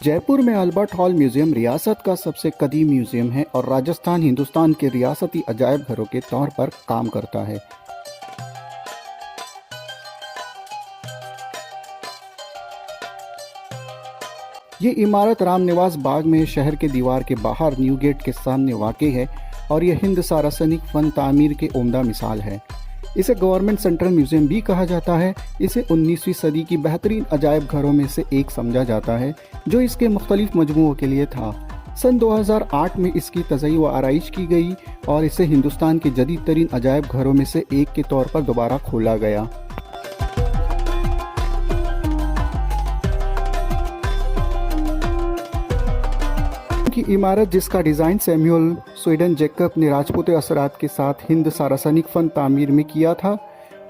जयपुर में Albert hall museum रियासत का सबसे कदीम म्यूजियम है और राजस्थान हिंदुस्तान के रियासती अजायब घरों के तौर पर काम करता है। ये इमारत रामनिवास बाग में शहर के दीवार के बाहर न्यू गेट के सामने वाक़ है और यह हिंद सारासनिक फन तामीर के उम्दा मिसाल है। इसे गवर्नमेंट सेंट्रल म्यूजियम भी कहा जाता है। इसे 19वीं सदी की बेहतरीन अजायब घरों में से एक समझा जाता है जो इसके मुख्तलिफ मजमुओं के लिए था। सन 2008 में इसकी तज़य्युन व आराइश की गई और इसे हिंदुस्तान के जदीद तरीन अजायब घरों में से एक के तौर पर दोबारा खोला गया। की इमारत, जिसका डिज़ाइन सैमुअल स्वीडन जैकब ने राजपूती असरात के साथ हिंद सारासनिक फ़न तामीर में किया था।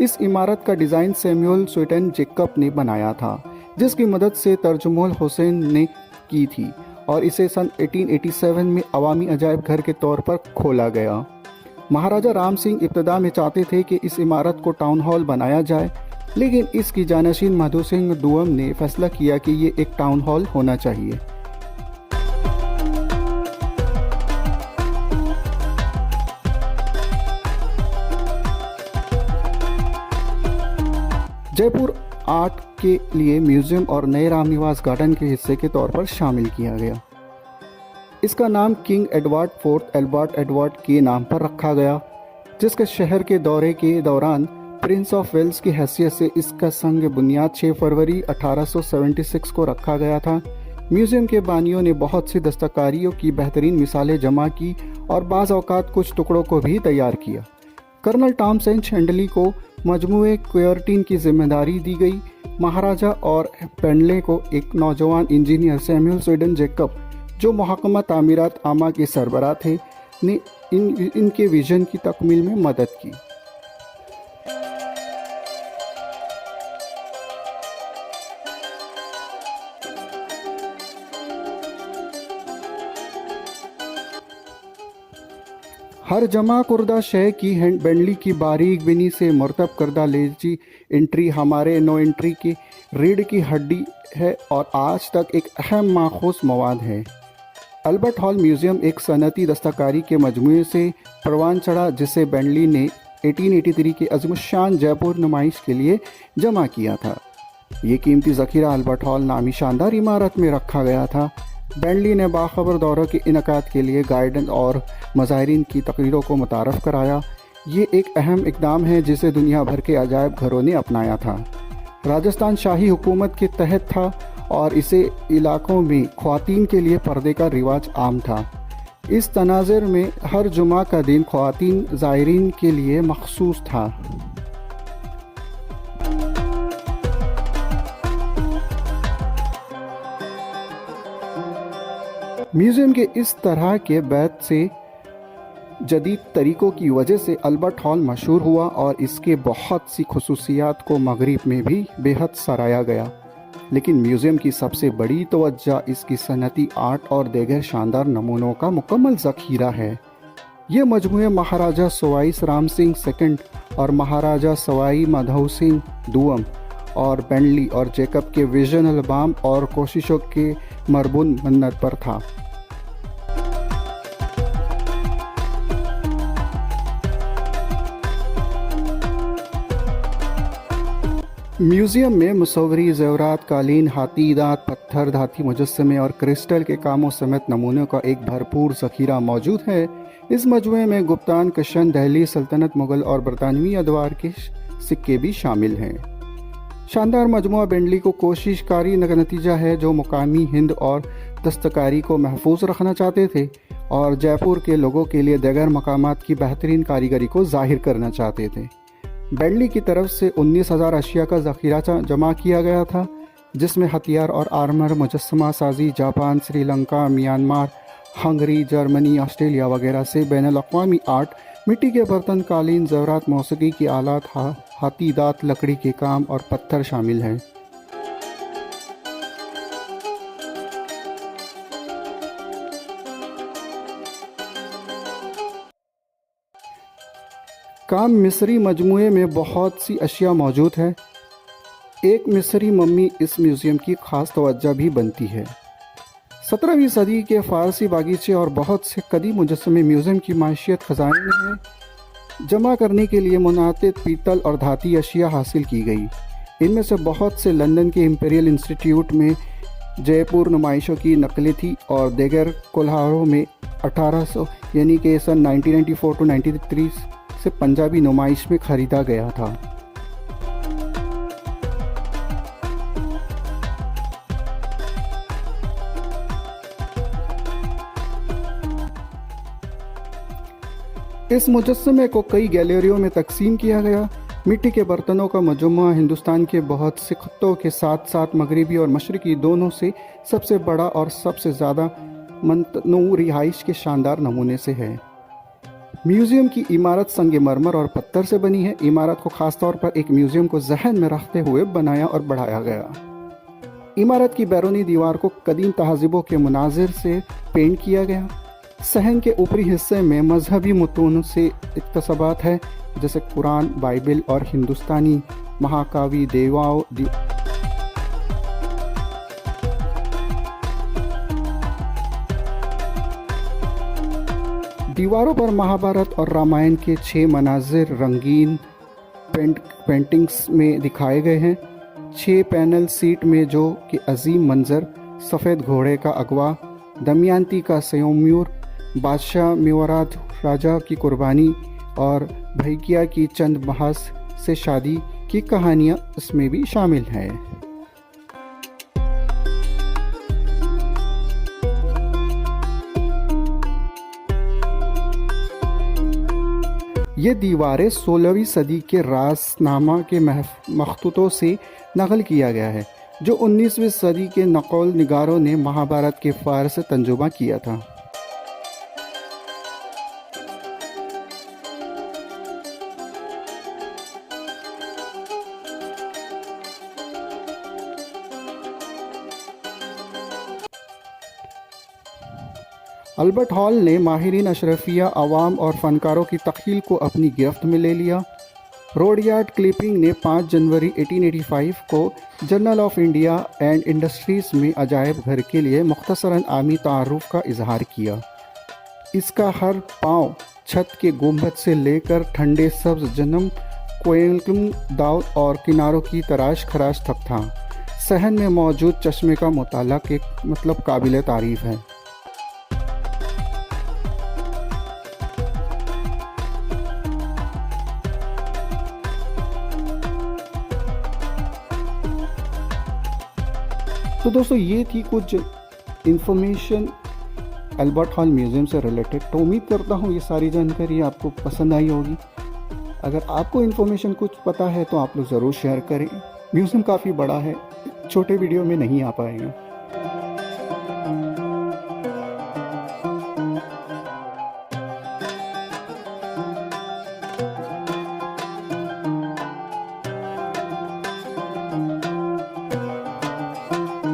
इस इमारत का डिज़ाइन सैमुअल स्वीडन जैकब ने बनाया था, जिसकी मदद से तर्जुमोल हुसैन ने की थी और इसे सन 1887 में अवामी अजायब घर के तौर पर खोला गया। महाराजा राम सिंह इब्तदा में चाहते थे कि इस इमारत को टाउन हॉल बनाया जाए, लेकिन इसकी जानशीन माधो सिंह दुअम ने फैसला किया कि ये एक टाउन हॉल होना चाहिए। जयपुर आर्ट के लिए म्यूजियम और नए रामनिवास गार्डन के हिस्से के तौर पर शामिल किया गया। इसका नाम king Edward fourth Albert Edward के नाम पर रखा गया, जिसके शहर के दौरे के दौरान प्रिंस ऑफ वेल्स की हैसियत से इसका संग बुनियाद 6 फरवरी 1876 को रखा गया था। म्यूजियम के बानियों ने बहुत सी दस्तकारियों की बेहतरीन मिसालें जमा की और बाज़ औक़ात कुछ टुकड़ों को भी तैयार किया। कर्नल टॉमसन चैंडली को मजमूए क्वेयरटीन की जिम्मेदारी दी गई। महाराजा और पेंडले को एक नौजवान इंजीनियर सैमुअल स्वीडन जैकब, जो महकमा तामीरात आमा के सरबराह थे, ने इनके विजन की तकमील में मदद की। हर जमा कुर्दा शय की बेंडली की बारीक बिनी से मरतब करदा लेजी एंट्री हमारे नो एंट्री की रीढ़ की हड्डी है और आज तक एक अहम माखूस मवाद है। अल्बर्ट हॉल म्यूज़ियम एक सनती दस्तकारी के मजमूए से परवान चढ़ा, जिसे बेंडली ने 1883 के अज़मुश्शान जयपुर नुमाइश के लिए जमा किया था। ये कीमती ज़ख़ीरा अल्बर्ट हॉल नामी शानदार इमारत में रखा गया था। बेंडली ने बाखबर दौरों के इनकाद के लिए गाइडेंस और मज़ाहिरीन की तकरीरों को मुतारफ़ कराया। ये एक अहम इक़दाम है जिसे दुनिया भर के अजायब घरों ने अपनाया था। राजस्थान शाही हुकूमत के तहत था और इसे इलाकों में ख़वातीन के लिए पर्दे का रिवाज आम था। इस तनाज़ुर में हर जुमा का दिन ख़वातीन ज़ायरीन के लिए मखसूस था। म्यूज़ियम के इस तरह के बैत से जदीद तरीक़ों की वजह से अल्बर्ट हॉल मशहूर हुआ और इसके बहुत सी खसूसियात को मगरिब में भी बेहद सराहा गया। लेकिन म्यूज़ियम की सबसे बड़ी तवज्जो इसकी सनती आर्ट और दीगर शानदार नमूनों का मुकम्मल ज़ख़ीरा है। ये मजमूए महाराजा सवाई राम सिंह सेकंड और महाराजा सवाई माधो सिंह दुअम और बेंडली और जैकब के विजन अल्बाम और कोशिशों के मरबून मन्नत पर था। म्यूज़ियम में मुसव्वरी ज़ेवरात, कालीन, हाथी दांत, पत्थर, धाती मुजस्समे और क्रिस्टल के कामों समेत नमूनों का एक भरपूर ज़ख़ीरा मौजूद है। इस मजमूए में गुप्तान, कशन, दहली सल्तनत, मुग़ल और बरतानवी अदवार के सिक्के भी शामिल हैं। शानदार मजमुआ बेंडली को कोशिशकारी का नतीजा है, जो मुकामी हिंद और दस्तकारी को महफूज रखना चाहते थे और जयपुर के लोगों के लिए दीगर मकामात की बेहतरीन कारीगरी को ज़ाहिर करना चाहते थे। बेंडली की तरफ से 19,000 अशिया का ज़ख़ीरा जमा किया गया था, जिसमें हथियार और आर्मर, मुजस्समा साजी Japan, Sri Lanka, Myanmar, Hungary, Germany, Australia वगैरह से बैनुल-अक़वामी आर्ट, मिट्टी के बर्तन, कालीन, ज़ेवरात, मौसीकी की आलात, हाथी दांत, लकड़ी के काम और पत्थर शामिल हैं। काम मिस्री मजमूए में बहुत सी अशिया मौजूद है। एक मिस्री मम्मी इस म्यूज़ियम की ख़ास तवज्जो भी बनती है। 17वीं सदी के फ़ारसी बागीचे और बहुत से कदीम मुजस्समे म्यूज़ियम की माशियत ख़जाने में है। जमा करने के लिए मुनातिद पीतल और धाती अशिया हासिल की गई। इनमें से बहुत से लंदन के इंपीरियल इंस्टीट्यूट में जयपुर नुमाइशों की नकलें थी और दीगर कोल्हारों में 1800 यानी कि सन 1994 टू 93 से पंजाबी नुमाइश में ख़रीदा गया था। इस मुजस्समे को कई गैलरियों में तकसीम किया गया। मिट्टी के बर्तनों का मजमुआ हिंदुस्तान के बहुत से खत्तों के साथ साथ मगरबी और मशरक़ी दोनों से सबसे बड़ा और सबसे ज़्यादा मतनू रिहाइश के शानदार नमूने से है। म्यूज़ियम की इमारत संगमरमर और पत्थर से बनी है। इमारत को ख़ास तौर पर एक म्यूज़ियम को जहन में रखते हुए बनाया और बढ़ाया गया। इमारत की बैरूनी दीवार को कदीम तहज़ीबों के मुनाजिर से पेंट किया गया। सहन के ऊपरी हिस्से में मजहबी मुतून से इक़्तिसाबात है, जैसे कुरान, बाइबिल और हिंदुस्तानी महाकाव्य देवाओं दीवारों पर महाभारत और रामायण के 6 मनाजिर रंगीन पेंटिंग्स में दिखाए गए हैं। 6 पैनल सीट में जो कि अजीम मंजर, सफ़ेद घोड़े का अगवा, दमयंती का स्वयंवर, बादशाह मेवारात राजा की कुर्बानी और भैकिया की चंद बहस से शादी की कहानियाँ इसमें भी शामिल हैं। ये दीवारें 16वीं सदी के रासनामा के मखतूतों से नकल किया गया है, जो 19वीं सदी के नक़ल निगारों ने महाभारत के फ़ार से तर्जुमा किया था। अल्बर्ट हॉल ने माहिरीन अशरफिया, अवाम और फ़नकारों की तख़्लील को अपनी गिरफ्त में ले लिया। रोडयार्ड क्लिपिंग ने 5 जनवरी 1885 को journal of India and industries में अजायब घर के लिए मुख्तसरन आमी तारुफ का इजहार किया। इसका हर पाँव छत के गुंबद से लेकर ठंडे सब्ज़ जन्म कोयलकुम दाव और किनारों की तराश खराश तक था। सहन में मौजूद चश्मे का मुताला के मतलब काबिल तारीफ़ है। तो दोस्तों, ये थी कुछ इन्फॉर्मेशन अल्बर्ट हॉल म्यूज़ियम से रिलेटेड। तो उम्मीद करता हूँ ये सारी जानकारी आपको पसंद आई होगी। अगर आपको इन्फॉर्मेशन कुछ पता है तो आप लोग ज़रूर शेयर करें। म्यूज़ियम काफ़ी बड़ा है, छोटे वीडियो में नहीं आ पाएगा।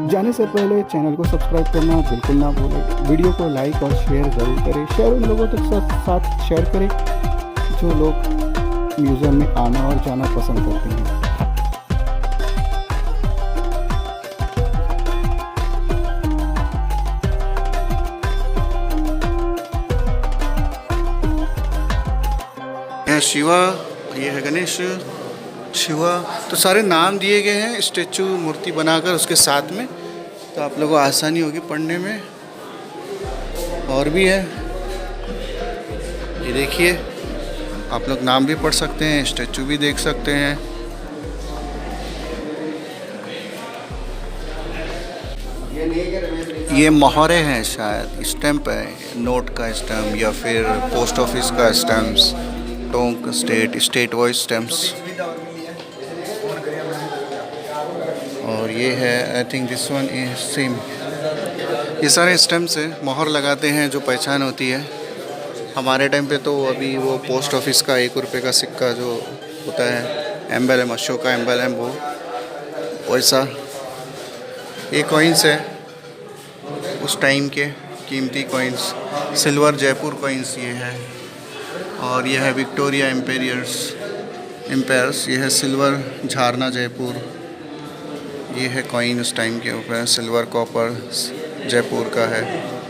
जाने से पहले चैनल को सब्सक्राइब करना बिल्कुल ना भूलें। वीडियो को लाइक और शेयर ज़रूर करें। शेयर उन लोगों के साथ शेयर करें जो लोग म्यूज़ियम में आना और जाना पसंद करते हैं। शिवा, ये है गणेश, शिवा, तो सारे नाम दिए गए हैं स्टैचू मूर्ति बनाकर उसके साथ में, तो आप लोगों को आसानी होगी पढ़ने में। और भी है, ये देखिए, आप लोग नाम भी पढ़ सकते हैं, स्टैचू भी देख सकते हैं। ये मोहरे हैं, शायद स्टैम्प है, नोट का स्टैम्प या फिर पोस्ट ऑफिस का stamps, Tonk state wise stamps. और ये है, I think this one is same. ये सारे स्टैम्प्स से मोहर लगाते हैं जो पहचान होती है। हमारे टाइम पे तो अभी वो पोस्ट ऑफिस का 1 रुपये का सिक्का जो होता है, एम्बलम, अशोक का एम्बलम, वो वैसा। ये कॉइन्स है उस टाइम के कीमती कॉइन्स, सिल्वर जयपुर कॉइन्स ये है। और ये है विक्टोरिया एम्पायर्स, ये है सिल्वर झारना जयपुर। ये है कॉइन उस टाइम के ऊपर, सिल्वर, कॉपर, जयपुर का है।